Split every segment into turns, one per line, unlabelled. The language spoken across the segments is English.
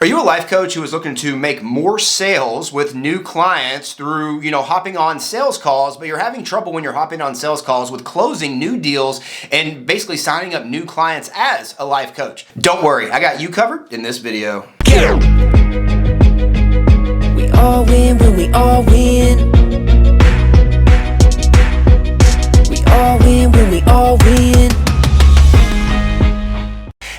Are you a life coach who is looking to make more sales with new clients through, hopping on sales calls, but you're having trouble when you're hopping on sales calls with closing new deals and basically signing up new clients as a life coach? Don't worry, I got you covered in this video.
We all win when we all win. We all win when we all win.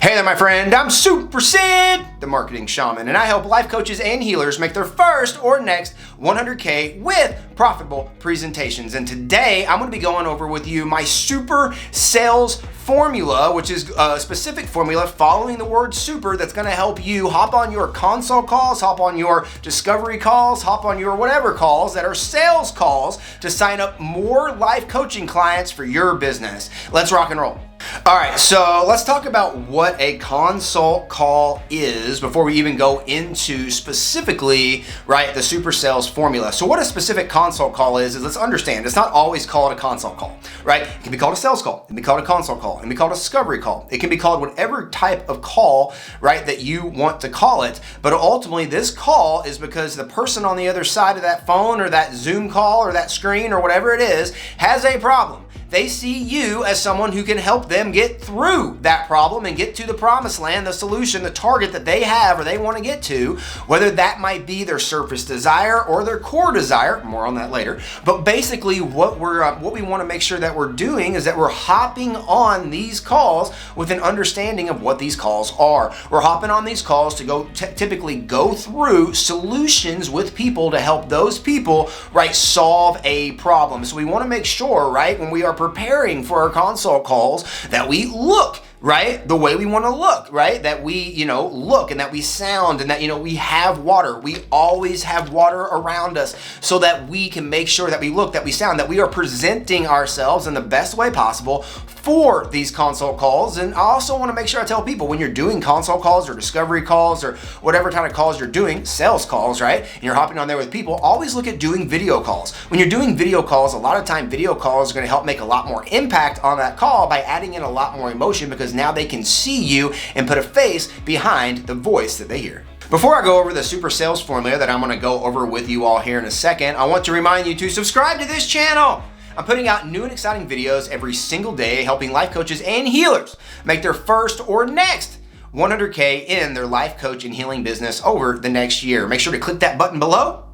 Hey there, my friend. I'm Super Sid, the marketing shaman, and I help life coaches and healers make their first or next 100K with profitable presentations. And today I'm going to be going over with you my super sales formula, which is a specific formula following the word super that's going to help you hop on your consult calls, hop on your discovery calls, hop on your whatever calls that are sales calls to sign up more life coaching clients for your business. Let's rock and roll. All right, so let's talk about what a consult call is before we even go into specifically, the super sales formula. So what a specific consult call is let's understand, it's not always called a consult call, right? It can be called a sales call, it can be called a consult call, it can be called a discovery call. It can be called whatever type of call, that you want to call it. But ultimately, this call is because the person on the other side of that phone or that Zoom call or that screen or whatever it is has a problem. They see you as someone who can help them get through that problem and get to the promised land, the solution, the target that they have or they want to get to, whether that might be their surface desire or their core desire. More on that later. But basically what we want to make sure that we're doing is that we're hopping on these calls with an understanding of what these calls are. We're hopping on these calls to typically go through solutions with people to help those people, solve a problem. So we want to make sure, when we are preparing for our consult calls, that we look the way we want to look, that we, look and that we sound and that, we have water. We always have water around us so that we can make sure that we look, that we sound, that we are presenting ourselves in the best way possible for these consult calls. And I also want to make sure I tell people when you're doing consult calls or discovery calls or whatever kind of calls you're doing, sales calls, and you're hopping on there with people, always look at doing video calls. When you're doing video calls, a lot of time video calls are going to help make a lot more impact on that call by adding in a lot more emotion, because now they can see you and put a face behind the voice that they hear. Before I go over the super sales formula that I'm going to go over with you all here in a second, I want to remind you to subscribe to this channel. I'm putting out new and exciting videos every single day, helping life coaches and healers make their first or next 100K in their life coach and healing business over the next year. Make sure to click that button below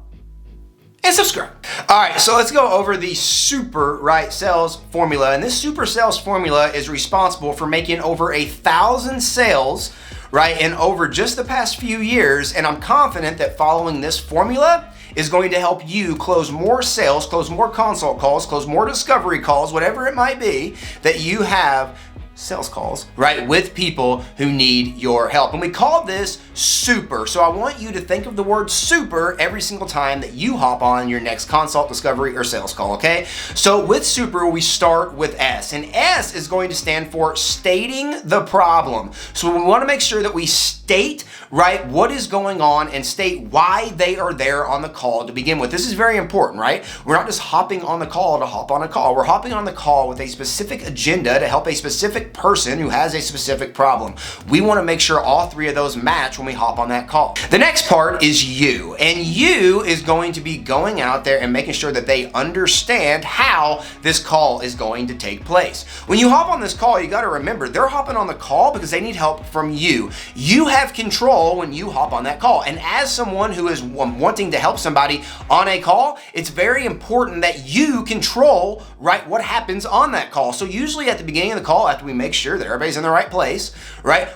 and subscribe. All right, so let's go over the super sales formula. And this super sales formula is responsible for making over 1,000 sales, in over just the past few years. And I'm confident that following this formula is going to help you close more sales, close more consult calls, close more discovery calls, whatever it might be that you have sales calls, with people who need your help. And we call this super. So I want you to think of the word super every single time that you hop on your next consult, discovery, or sales call, okay? So with super, we start with S, and S is going to stand for stating the problem. So we want to make sure that we state, what is going on and state why they are there on the call to begin with. This is very important, We're not just hopping on the call to hop on a call. We're hopping on the call with a specific agenda to help a specific person who has a specific problem. We want to make sure all three of those match when we hop on that call. The next part is you, and you is going to be going out there and making sure that they understand how this call is going to take place. When you hop on this call, you got to remember they're hopping on the call because they need help from you. You have control when you hop on that call. And as someone who is wanting to help somebody on a call, it's very important that you control what happens on that call. So usually at the beginning of the call, after we make sure that everybody's in the right place,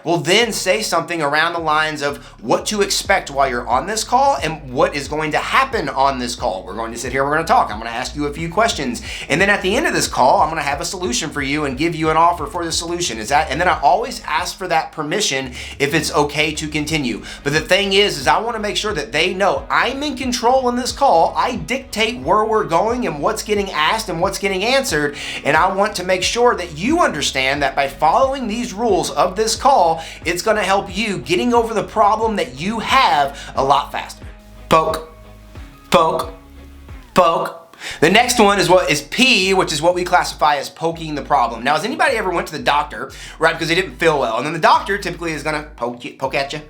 we'll then say something around the lines of what to expect while you're on this call and what is going to happen on this call. We're going to sit here, we're going to talk. I'm going to ask you a few questions. And then at the end of this call, I'm going to have a solution for you and give you an offer for the solution. And then I always ask for that permission if it's okay to continue. But the thing is I want to make sure that they know I'm in control in this call. I dictate where we're going and what's getting asked and what's getting answered. And I want to make sure that you understand that by following these rules of this call, it's going to help you getting over the problem that you have a lot faster. Poke, poke, poke. The next one is P, which is what we classify as poking the problem. Now, has anybody ever went to the doctor, because they didn't feel well? And then the doctor typically is going to poke at you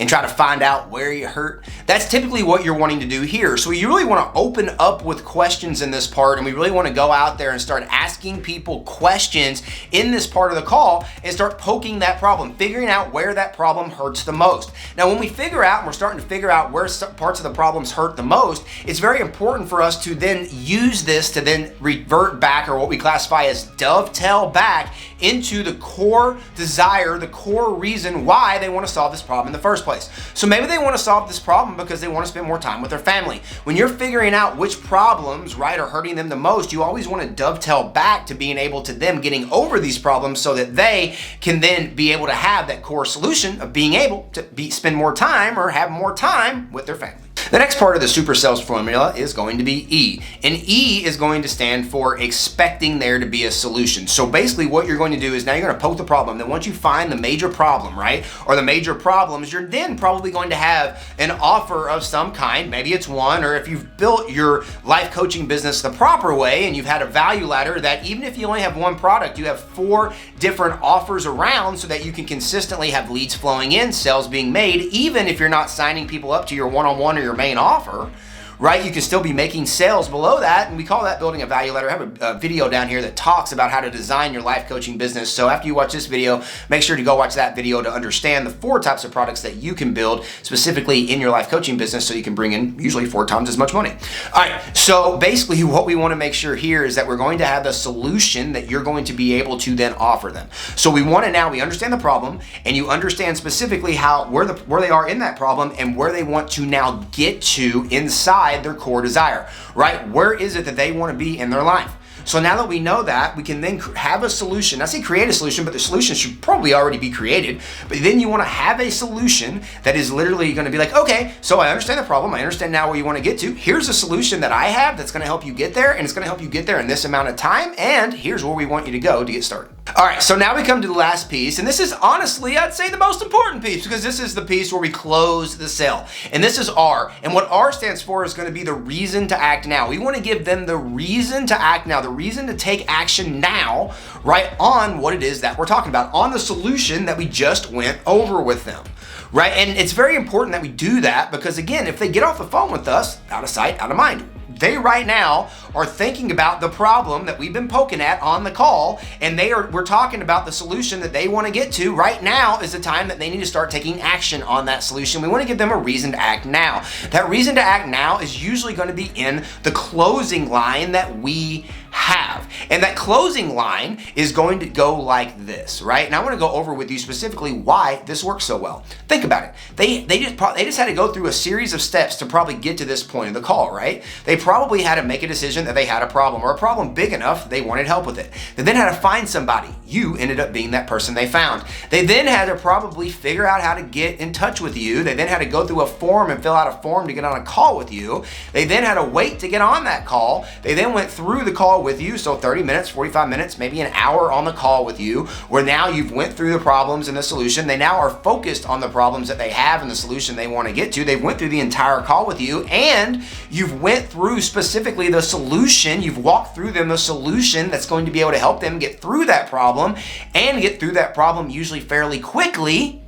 and try to find out where you hurt. That's typically what you're wanting to do here. So you really want to open up with questions in this part, and we really want to go out there and start asking people questions in this part of the call and start poking that problem, figuring out where that problem hurts the most. Now, when we figure out, and we're starting to figure out where parts of the problems hurt the most, it's very important for us to then use this to then revert back, or what we classify as dovetail back into the core desire, the core reason why they want to solve this problem in the first place. So maybe they want to solve this problem because they want to spend more time with their family. When you're figuring out which problems, right, are hurting them the most, you always want to dovetail back to being able to them getting over these problems so that they can then be able to have that core solution of being able to spend more time or have more time with their family. The next part of the super sales formula is going to be E. And E is going to stand for expecting there to be a solution. So basically what you're going to do is now you're going to poke the problem. Then once you find the major problem, right, or the major problems, you're then probably going to have an offer of some kind. Maybe it's one, or if you've built your life coaching business the proper way and you've had a value ladder that even if you only have one product, you have 4 different offers around so that you can consistently have leads flowing in, sales being made, even if you're not signing people up to your one-on-one or your main offer, right? You can still be making sales below that, and we call that building a value ladder. I have a video down here that talks about how to design your life coaching business. So after you watch this video, make sure to go watch that video to understand the 4 types of products that you can build specifically in your life coaching business so you can bring in usually 4 times as much money. All right, so basically what we want to make sure here is that we're going to have a solution that you're going to be able to then offer them. So we understand the problem, and you understand specifically where they are in that problem and where they want to now get to inside their core desire, right? Where is it that they want to be in their life? So now that we know that, we can then have a solution. I say create a solution, but the solution should probably already be created. But then you want to have a solution that is literally going to be like, okay, so I understand the problem. I understand now where you want to get to. Here's a solution that I have that's going to help you get there, and it's going to help you get there in this amount of time. And here's where we want you to go to get started. All right, so now we come to the last piece, and this is honestly, I'd say the most important piece, because this is the piece where we close the sale. And this is R. And what R stands for is going to be the reason to act now. We want to give them the reason to act now, the reason to take action now, right, on what it is that we're talking about, on the solution that we just went over with them, right? And it's very important that we do that because, again, if they get off the phone with us, out of sight, out of mind. They right now are thinking about the problem that we've been poking at on the call, and we're talking about the solution that they want to get to. Right now is the time that they need to start taking action on that solution. We want to give them a reason to act now. That reason to act now is usually going to be in the closing line that we have. And that closing line is going to go like this, right? And I want to go over with you specifically why this works so well. Think about it. They just had to go through a series of steps to probably get to this point of the call, right? They probably had to make a decision that they had a problem, or a problem big enough they wanted help with it. They then had to find somebody. You ended up being that person they found. They then had to probably figure out how to get in touch with you. They then had to go through a form and fill out a form to get on a call with you. They then had to wait to get on that call. They then went through the call with you, so 30 minutes, 45 minutes, maybe an hour on the call with you, where now you've went through the problems and the solution. They now are focused on the problems that they have and the solution they want to get to. They've went through the entire call with you, and you've went through specifically the solution. You've walked through them the solution that's going to be able to help them get through that problem and get through that problem usually fairly quickly.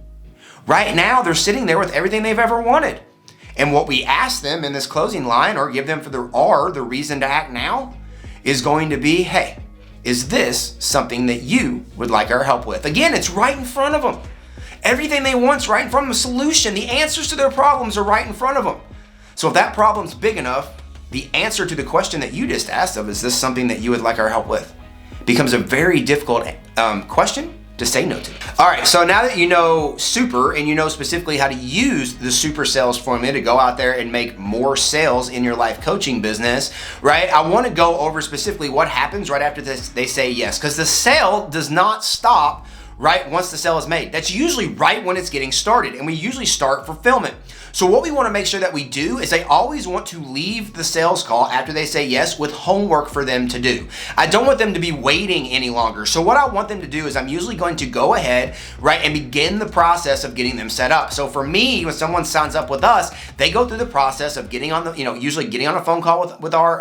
Right now, they're sitting there with everything they've ever wanted. And what we ask them in this closing line, or give them for the reason to act now, is going to be, hey, is this something that you would like our help with? Again, it's right in front of them. Everything they want's right in front of them. The solution, the answers to their problems are right in front of them. So if that problem's big enough, the answer to the question that you just asked of, is this something that you would like our help with, becomes a very difficult question to say no to. All right, so now that you know super, and you know specifically how to use the super sales formula to go out there and make more sales in your life coaching business, right? I want to go over specifically what happens right after this, they say yes, because the sale does not stop right once the sale is made. That's usually right when it's getting started, and we usually start fulfillment. So what we want to make sure that we do is I always want to leave the sales call after they say yes with homework for them to do. I don't want them to be waiting any longer. So what I want them to do is I'm usually going to go ahead, right, and begin the process of getting them set up. So for me, when someone signs up with us, they go through the process of getting on the, usually getting on a phone call with our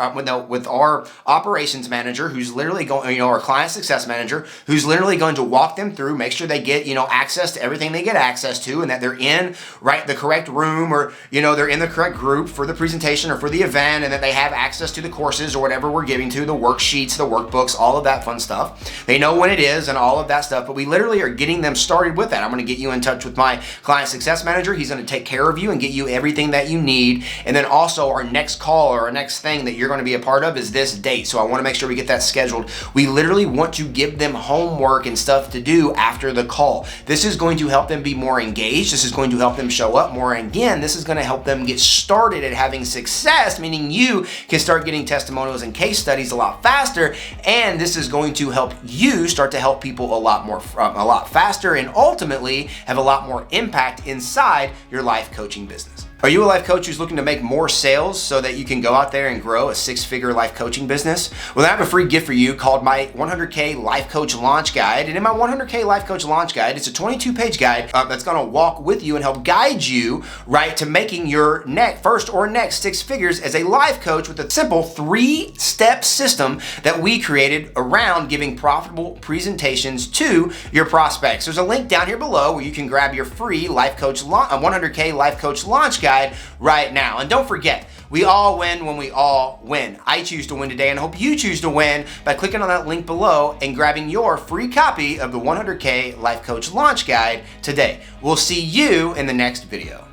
operations manager, who's literally going, our client success manager, who's literally going to walk them through through, make sure they get, access to everything they get access to, and that they're in, right, the correct room, or, they're in the correct group for the presentation or for the event, and that they have access to the courses or whatever we're giving to, the worksheets, the workbooks, all of that fun stuff. They know when it is and all of that stuff, but we literally are getting them started with that. I'm going to get you in touch with my client success manager. He's going to take care of you and get you everything that you need. And then also our next call or our next thing that you're going to be a part of is this date. So I want to make sure we get that scheduled. We literally want to give them homework and stuff to do after the call. This is going to help them be more engaged. This is going to help them show up more. And again, this is going to help them get started at having success, meaning you can start getting testimonials and case studies a lot faster. And this is going to help you start to help people a lot faster, and ultimately have a lot more impact inside your life coaching business. Are you a life coach who's looking to make more sales so that you can go out there and grow a six-figure life coaching business? Well, I have a free gift for you called my 100K Life Coach Launch Guide. And in my 100K Life Coach Launch Guide, it's a 22-page guide that's going to walk with you and help guide you right to making your first or next six figures as a life coach with a simple 3-step system that we created around giving profitable presentations to your prospects. There's a link down here below where you can grab your free 100K Life Coach Launch Guide right now. And don't forget, we all win when we all win. I choose to win today, and I hope you choose to win by clicking on that link below and grabbing your free copy of the 100K Life Coach Launch Guide today. We'll see you in the next video.